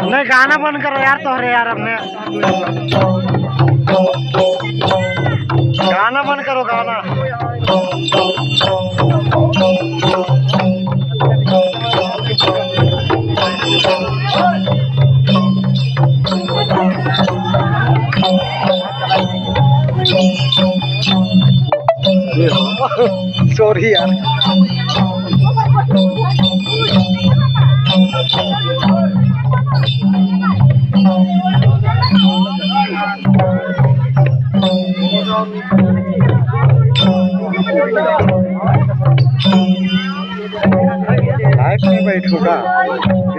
नहीं गाना बंद करो यार तोहरे यार अपने गाना बंद करो गाना। सॉरी यार। लाइफ में बैठूंगा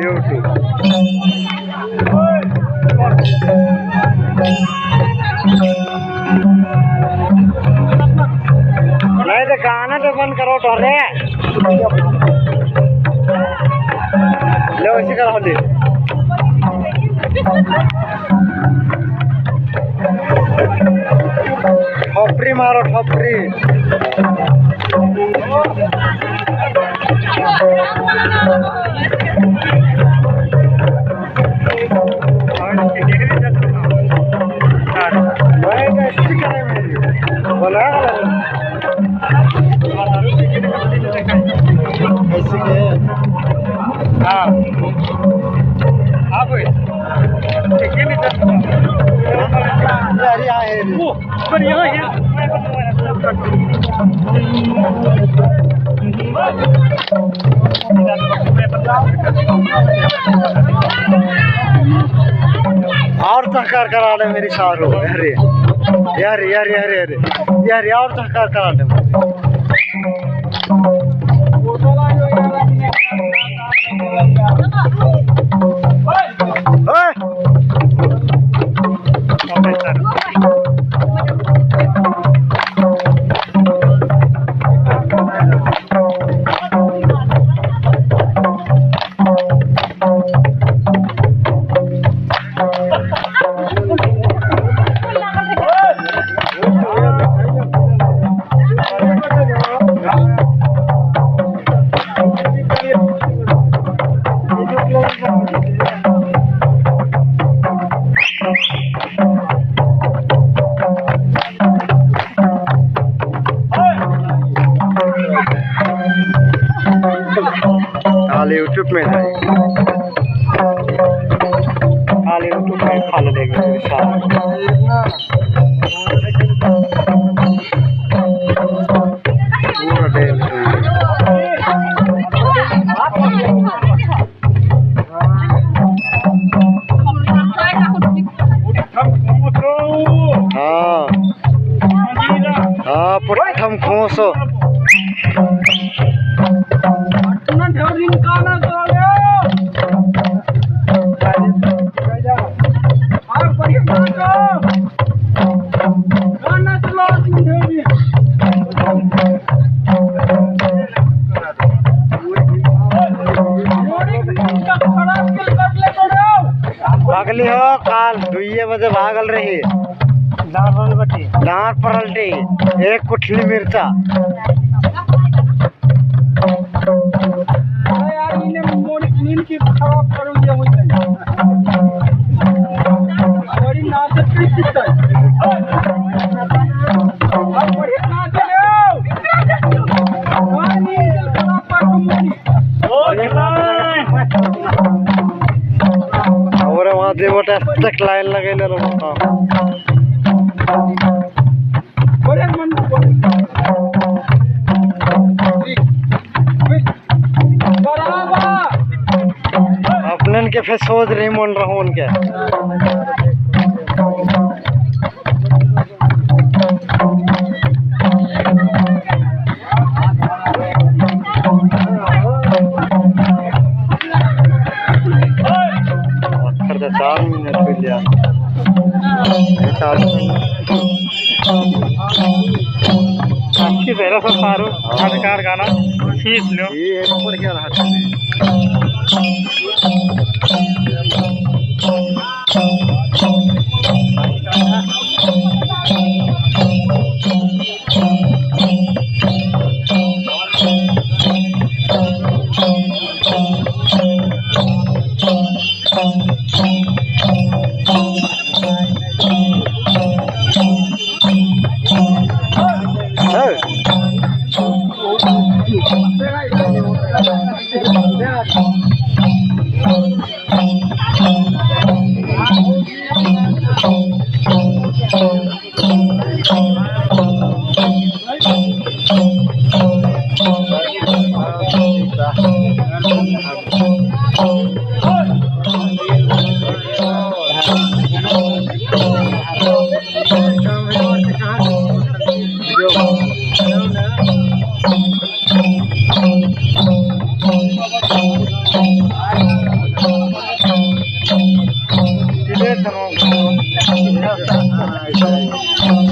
यूट्यूब। नहीं तो गाना तो बंद करो टोरे ले वैसे करो ले ठोपरी मारो ठोपरी। बोला हाँ भाई और सहकार करा दे मेरी शाहरुख। अरे यार यार यार यार यार और सहकार करा दे। यूट्यूब में है खाली यूट्यूब में खा लेंगे पूरा डेल हाँ हाँ प्रथम खोसो भागली हो काल 2 बजे भागल रही दांत परल्टी एक कुठली मिर्चा और वहाँ देवटा तक लाइन लगे अपने के फिर सोच रही मन रहो उनके पहला सब सारो अधिकार गाना सीख लो ये ऊपर क्या रहा था।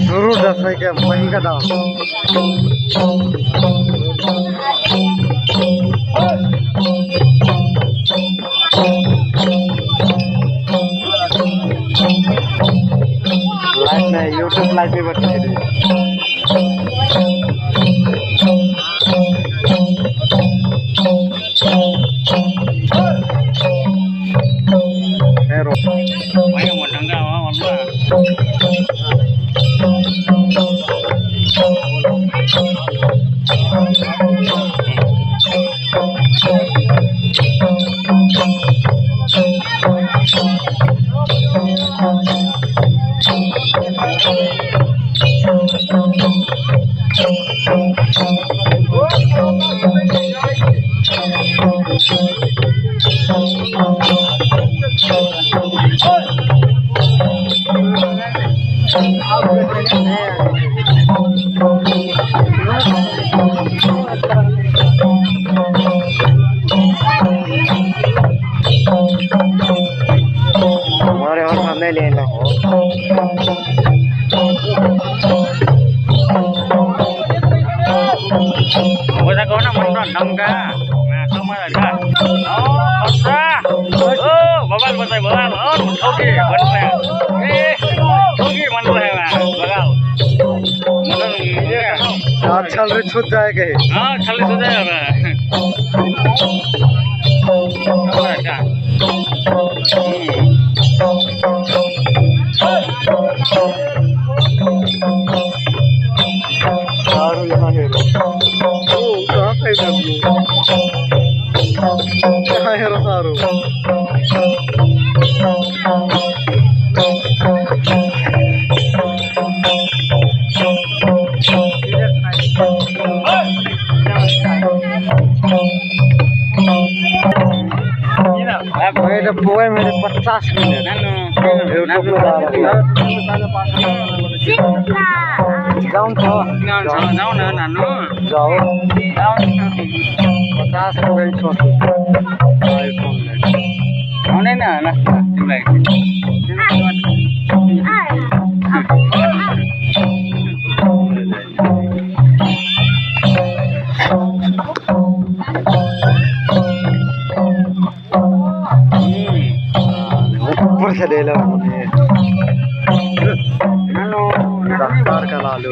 जरूर 10 है क्या वही का दाम लाइव में यूट्यूब लाइव पे बता दे हेरो भाई मोटंगा वाला हमारे और हमें लेना हो Bisa kau nak menonton ka? Nah, sama ada. Oh, bisa. Oh, babal basai babal. Oh, oke, benar. Oke, mantul है मैं बगाओ मतलब ये आज चल रहे छूट जाएगा ही हाँ खाली सो जाएगा मैं अच्छा सारू यहाँ है ओ कहाँ पे है यहाँ है सारू मेरे पोए मेरे 50 मिनट यूट्यूब पे डाल दिया जाऊँ तो जाओ ना नानू जाओ जाओ 50 हो गई छोटी आईफोन में नहीं ना ना ऊपर से ले लो कार का ला लो